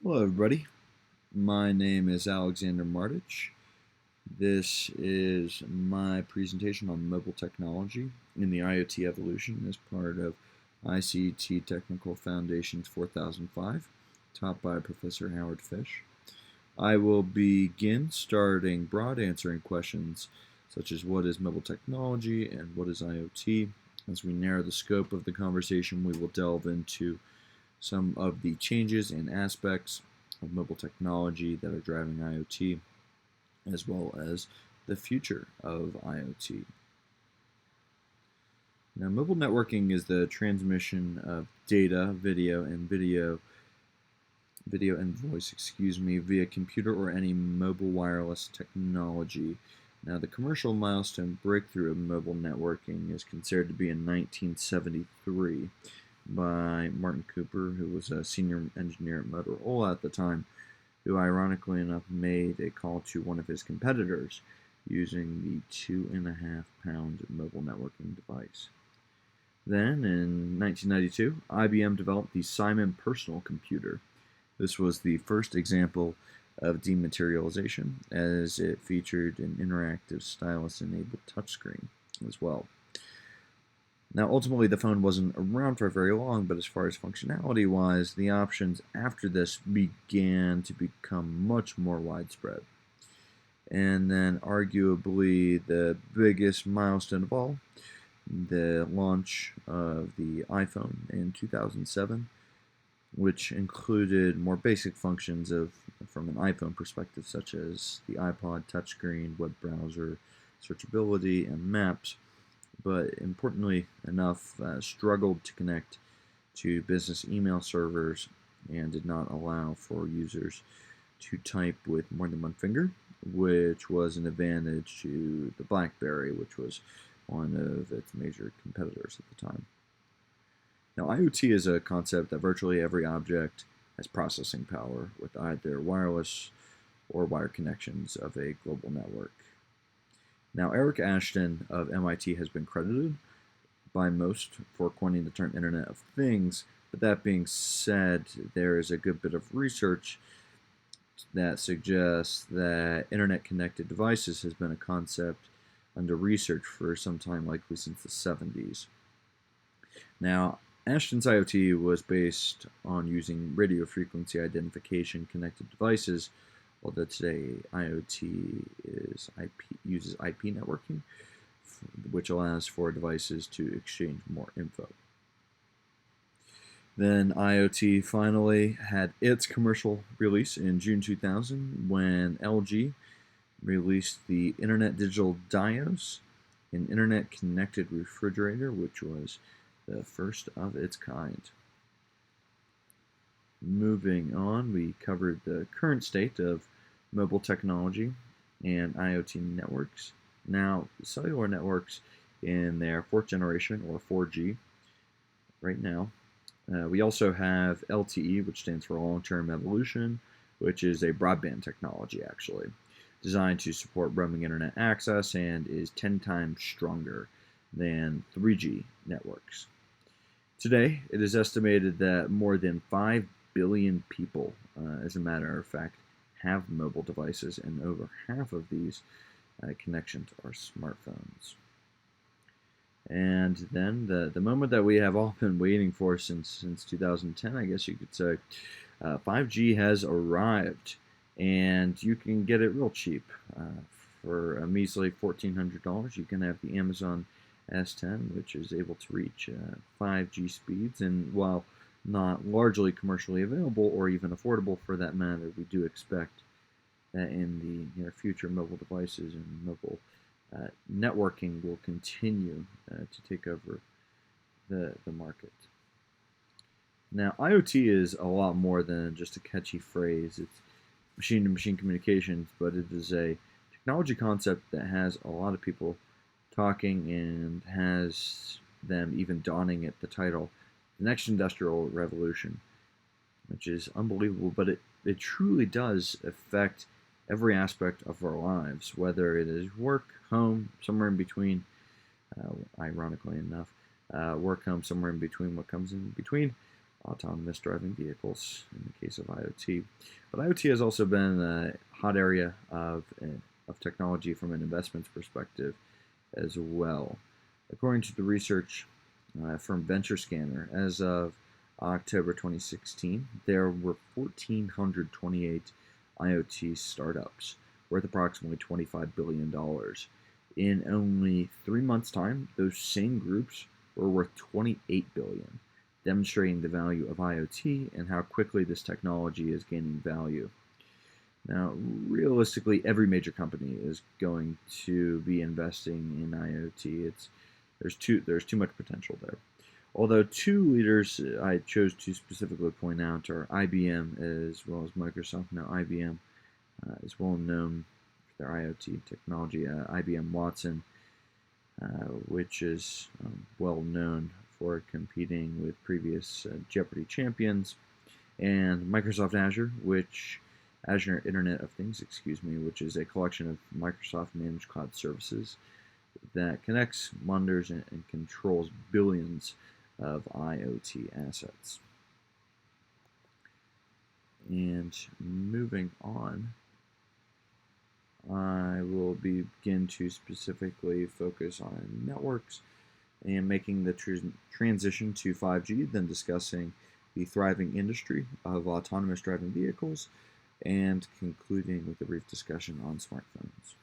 Hello, everybody. My name is Alexander Martich. This is my presentation on mobile technology in the IoT evolution as part of ICT Technical Foundations 4005, taught by Professor Howard Fish. I will begin starting broad answering questions such as what is mobile technology and what is IoT. As we narrow the scope of the conversation, we will delve into some of the changes and aspects of mobile technology that are driving IoT, as well as the future of IoT. Now, mobile networking is the transmission of data, video and voice, via computer or any mobile wireless technology. Now, the commercial milestone breakthrough of mobile networking is considered to be in 1973 by Martin Cooper, who was a senior engineer at Motorola at the time, who ironically enough made a call to one of his competitors using the 2.5-pound mobile networking device. Then, in 1992, IBM developed the Simon personal computer. This was the first example of dematerialization, as it featured an interactive stylus-enabled touchscreen as well. Now, ultimately, the phone wasn't around for very long, but as far as functionality-wise, the options after this began to become much more widespread. And then, arguably, the biggest milestone of all, the launch of the iPhone in 2007, which included more basic functions from an iPhone perspective, such as the iPod touchscreen, web browser, searchability, and maps, but importantly enough, struggled to connect to business email servers and did not allow for users to type with more than one finger, which was an advantage to the BlackBerry, which was one of its major competitors at the time. Now, IoT is a concept that virtually every object has processing power with either wireless or wired connections of a global network. Now, Eric Ashton of MIT has been credited by most for coining the term Internet of Things, but that being said, there is a good bit of research that suggests that Internet-connected devices has been a concept under research for some time, likely since the 70s. Now, Ashton's IoT was based on using radio frequency identification connected devices, although today IoT uses IP networking, which allows for devices to exchange more info. Then IoT finally had its commercial release in June 2000 when LG released the Internet Digital Dios, an internet-connected refrigerator, which was the first of its kind. Moving on, we covered the current state of mobile technology and IoT networks. Now, cellular networks in their fourth generation, or 4G, right now. We also have LTE, which stands for long-term evolution, which is a broadband technology, actually, designed to support roaming internet access and is 10 times stronger than 3G networks. Today, it is estimated that more than 5 billion people, as a matter of fact, have mobile devices, and over half of these connections are smartphones. And then the moment that we have all been waiting for since 2010, I guess you could say, 5G has arrived, and you can get it real cheap. For a measly $1,400, you can have the Amazon S10, which is able to reach 5G speeds, and while not largely commercially available or even affordable for that matter, we do expect that in the near future mobile devices and mobile networking will continue to take over the market. Now, IoT is a lot more than just a catchy phrase. It's machine-to-machine communications, but it is a technology concept that has a lot of people talking and has them even donning it the title, the next industrial revolution, which is unbelievable, but it truly does affect every aspect of our lives, whether it is work, home, somewhere in between, ironically enough, work, home, somewhere in between, what comes in between, autonomous driving vehicles in the case of IoT. But IoT has also been a hot area of technology from an investments perspective as well. According to the research from Venture Scanner, as of October 2016, there were 1,428 IoT startups worth approximately $25 billion. In only 3 months' time, those same groups were worth $28 billion, demonstrating the value of IoT and how quickly this technology is gaining value. Now, realistically, every major company is going to be investing in IoT. There's too much potential there. Although two leaders I chose to specifically point out are IBM as well as Microsoft. Now, IBM is well known for their IoT technology. IBM Watson, which is well known for competing with previous Jeopardy champions, and Microsoft Azure, Azure Internet of Things, which is a collection of Microsoft managed cloud services that connects, monitors, and controls billions of IoT assets. And moving on, I will begin to specifically focus on networks and making the transition to 5G, then discussing the thriving industry of autonomous driving vehicles, and concluding with a brief discussion on smartphones.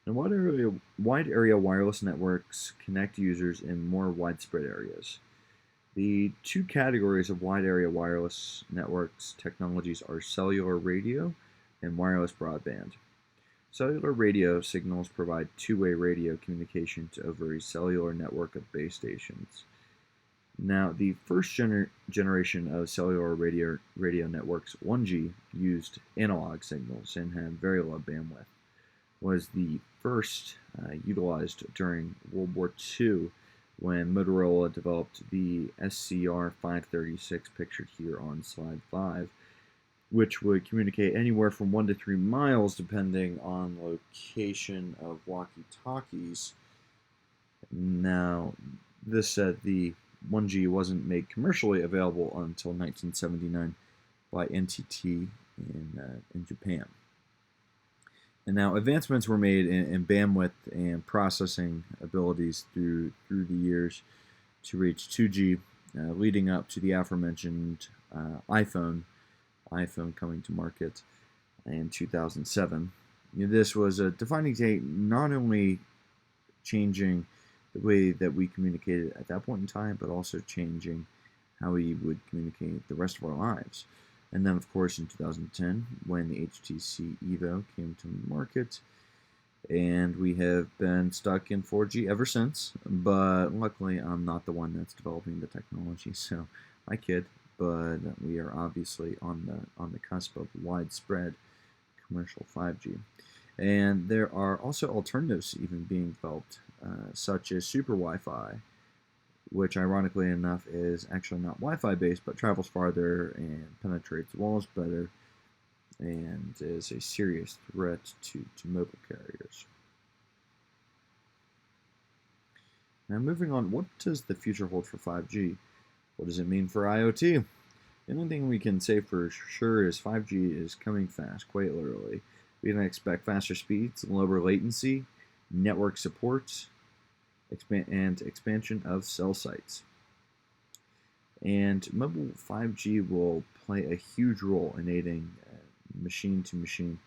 Now, wide area wireless networks connect users in more widespread areas. The two categories of wide area wireless networks technologies are cellular radio and wireless broadband. Cellular radio signals provide two-way radio communication over a cellular network of base stations. Now, the first generation of cellular radio networks, 1G, used analog signals and had very low bandwidth, was the first utilized during World War II when Motorola developed the SCR 536 pictured here on slide 5, which would communicate anywhere from 1 to 3 miles depending on location of walkie-talkies. Now, this said the 1G wasn't made commercially available until 1979 by NTT in Japan. And now advancements were made in bandwidth and processing abilities through the years to reach 2G, leading up to the aforementioned iPhone coming to market in 2007. This was a defining date, not only changing the way that we communicated at that point in time, but also changing how we would communicate the rest of our lives. And then, of course, in 2010, when the HTC Evo came to market, and we have been stuck in 4G ever since. But luckily, I'm not the one that's developing the technology, so I kid. But we are obviously on the cusp of widespread commercial 5G. And there are also alternatives even being developed, such as Super Wi-Fi, which ironically enough is actually not Wi-Fi based, but travels farther and penetrates walls better, and is a serious threat to mobile carriers. Now moving on, what does the future hold for 5G? What does it mean for IoT? The only thing we can say for sure is 5G is coming fast, quite literally. We can expect faster speeds, lower latency, network support, and expansion of cell sites. And mobile 5G will play a huge role in aiding machine-to-machine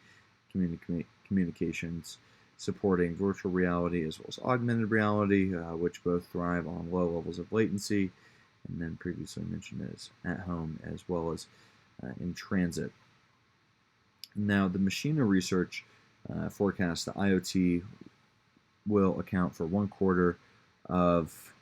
communications, supporting virtual reality as well as augmented reality, which both thrive on low levels of latency, and then previously mentioned as at home as well as in transit. Now, the Machina research forecasts that IoT will account for 1/4 of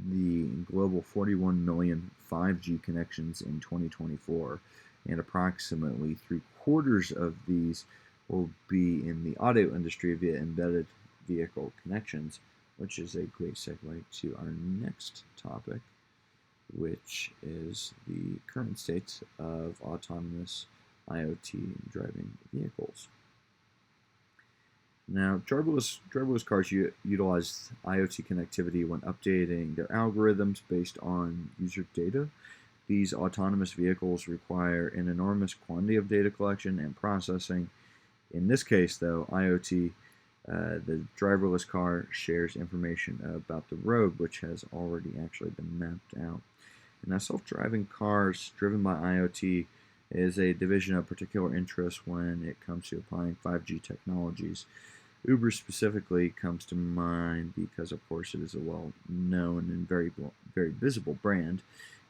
the global 41 million 5G connections in 2024, and approximately 3/4 of these will be in the auto industry via embedded vehicle connections, which is a great segue to our next topic, which is the current state of autonomous IoT driving vehicles. Now, driverless cars utilize IoT connectivity when updating their algorithms based on user data. These autonomous vehicles require an enormous quantity of data collection and processing. In this case, though, IoT, the driverless car shares information about the road, which has already actually been mapped out. And now, self-driving cars driven by IoT is a division of particular interest when it comes to applying 5G technologies. Uber specifically comes to mind because, of course, it is a well-known and very visible brand,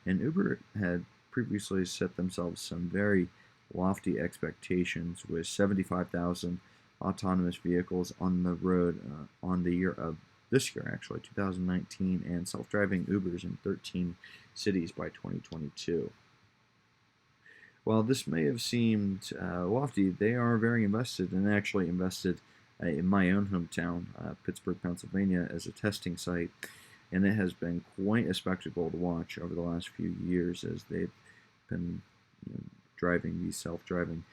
and Uber had previously set themselves some very lofty expectations with 75,000 autonomous vehicles on the road on the year of this year, actually, 2019, and self-driving Ubers in 13 cities by 2022. While this may have seemed lofty, they are very invested and actually invested in my own hometown, Pittsburgh, Pennsylvania, as a testing site. And it has been quite a spectacle to watch over the last few years as they've been driving these self-driving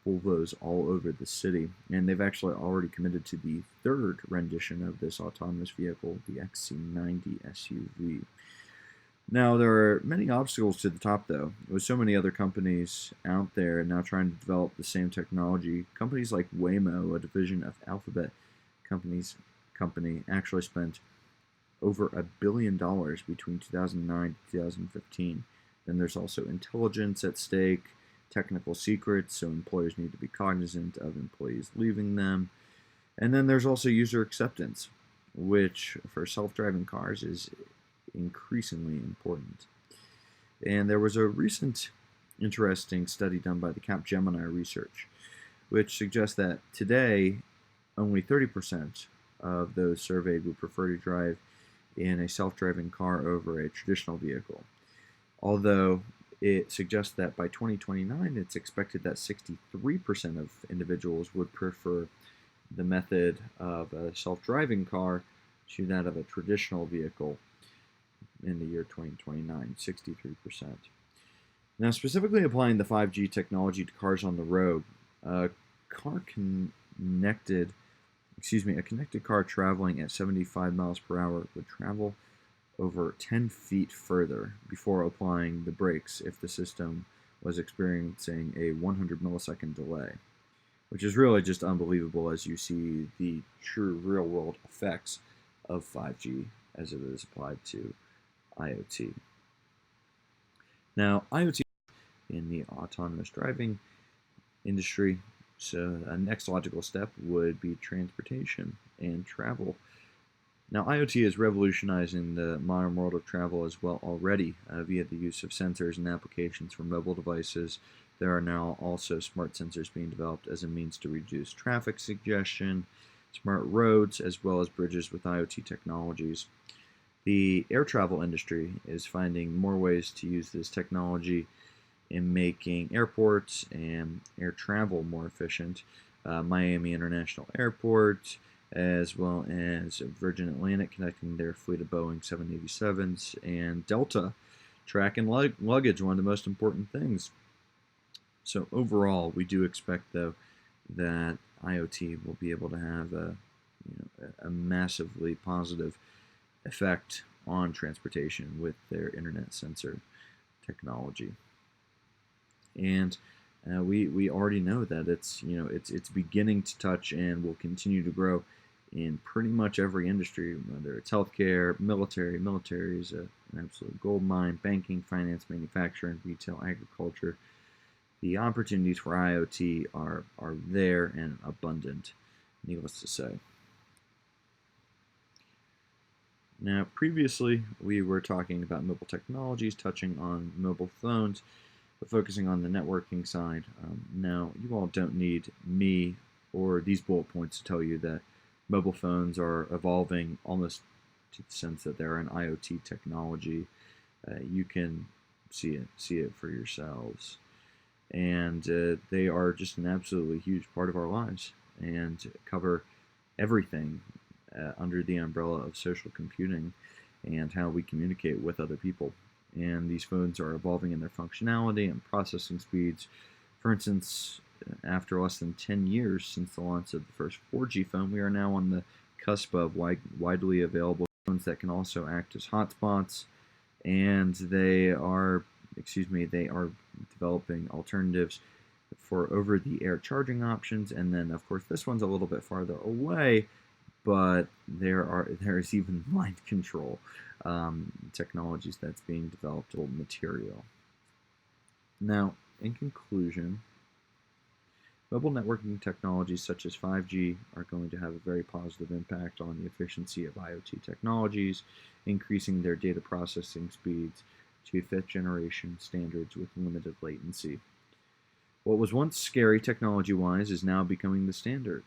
Volvos all over the city. And they've actually already committed to the third rendition of this autonomous vehicle, the XC90 SUV. Now, there are many obstacles to the top, though. With so many other companies out there now trying to develop the same technology, companies like Waymo, a division of Alphabet company, actually spent over $1 billion between 2009 and 2015. Then there's also intelligence at stake, technical secrets, so employers need to be cognizant of employees leaving them. And then there's also user acceptance, which for self-driving cars is increasingly important. And there was a recent interesting study done by the Capgemini research, which suggests that today only 30% of those surveyed would prefer to drive in a self-driving car over a traditional vehicle. Although it suggests that by 2029, it's expected that 63% of individuals would prefer the method of a self-driving car to that of a traditional vehicle in the year 2029, 63%. Now, specifically applying the 5G technology to cars on the road, a connected car traveling at 75 miles per hour would travel over 10 feet further before applying the brakes if the system was experiencing a 100 millisecond delay, which is really just unbelievable as you see the true real-world effects of 5G as it is applied to IoT. Now, IoT in the autonomous driving industry, so a next logical step would be transportation and travel. Now, IoT is revolutionizing the modern world of travel as well already via the use of sensors and applications for mobile devices. There are now also smart sensors being developed as a means to reduce traffic congestion, smart roads, as well as bridges with IoT technologies. The air travel industry is finding more ways to use this technology in making airports and air travel more efficient. Miami International Airport, as well as Virgin Atlantic connecting their fleet of Boeing 787s, and Delta tracking luggage, one of the most important things. So overall, we do expect, though, that IoT will be able to have a massively positive effect on transportation with their internet sensor technology. And we already know that it's beginning to touch and will continue to grow in pretty much every industry, whether it's healthcare, military is an absolute gold mine, banking, finance, manufacturing, retail, agriculture. The opportunities for IoT are there and abundant, needless to say. Now, previously, we were talking about mobile technologies, touching on mobile phones, but focusing on the networking side. Now, you all don't need me or these bullet points to tell you that mobile phones are evolving almost to the sense that they're an IoT technology. You can see it for yourselves. And they are just an absolutely huge part of our lives and cover everything under the umbrella of social computing and how we communicate with other people. And these phones are evolving in their functionality and processing speeds. For instance, after less than 10 years since the launch of the first 4G phone, we are now on the cusp of widely available phones that can also act as hotspots, and they are developing alternatives for over-the-air charging options. And then, of course, this one's a little bit farther away, but there's even mind control technologies that's being developed on material. Now, in conclusion, mobile networking technologies such as 5G are going to have a very positive impact on the efficiency of IoT technologies, increasing their data processing speeds to fifth generation standards with limited latency. What was once scary technology-wise is now becoming the standard.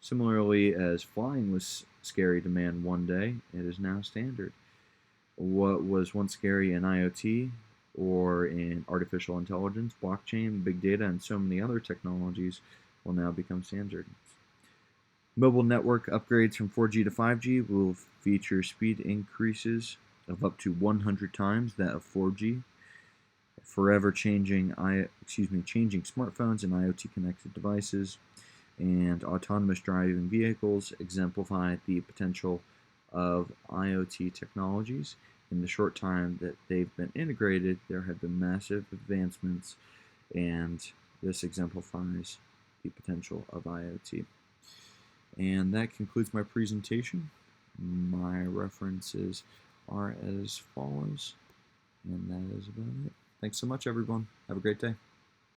Similarly, as flying was scary to man one day, it is now standard. What was once scary in IoT or in artificial intelligence, blockchain, big data, and so many other technologies will now become standard. Mobile network upgrades from 4G to 5G will feature speed increases of up to 100 times that of 4G, forever changing smartphones and IoT connected devices, and autonomous driving vehicles exemplify the potential of IoT technologies. In the short time that they've been integrated, there have been massive advancements, and this exemplifies the potential of IoT. And that concludes my presentation. My references are as follows, and that is about it. Thanks so much, everyone. Have a great day.